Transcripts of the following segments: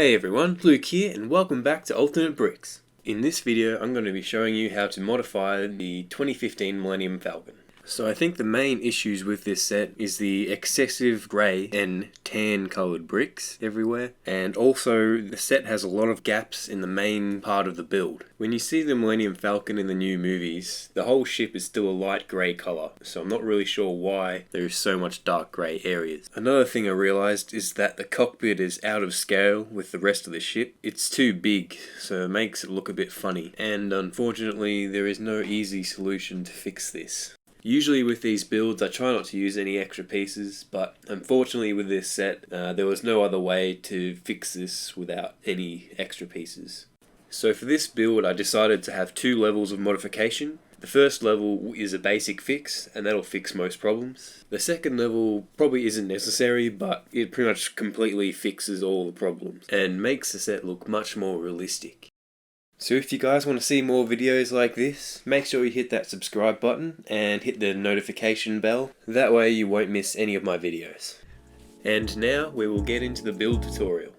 Hey everyone, Luke here and welcome back to Alternate Bricks. In this video I'm going to be showing you how to modify the 2015 Millennium Falcon. So I think the main issues with this set is the excessive grey and tan coloured bricks everywhere, and also the set has a lot of gaps in the main part of the build. When you see the Millennium Falcon in the new movies, the whole ship is still a light grey colour, so I'm not really sure why there is so much dark grey areas. Another thing I realised is that the cockpit is out of scale with the rest of the ship. It's too big, so it makes it look a bit funny, and unfortunately there is no easy solution to fix this. Usually with these builds I try not to use any extra pieces, but unfortunately with this set there was no other way to fix this without any extra pieces. So for this build I decided to have two levels of modification. The first level is a basic fix, and that'll fix most problems. The second level probably isn't necessary, but it pretty much completely fixes all the problems and makes the set look much more realistic. So if you guys want to see more videos like this, make sure you hit that subscribe button and hit the notification bell. That way you won't miss any of my videos. And now we will get into the build tutorial.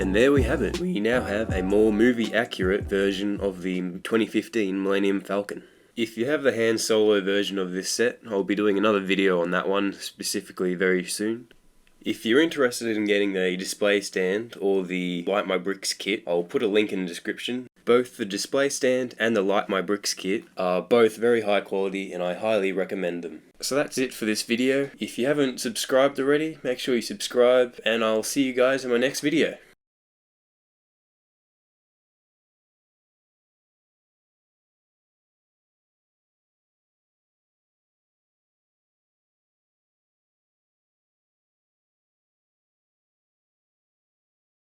And there we have it. We now have a more movie accurate version of the 2015 Millennium Falcon. If you have the Han Solo version of this set, I'll be doing another video on that one specifically very soon. If you're interested in getting a display stand or the Light My Bricks kit, I'll put a link in the description. Both the display stand and the Light My Bricks kit are both very high quality and I highly recommend them. So that's it for this video. If you haven't subscribed already, make sure you subscribe and I'll see you guys in my next video.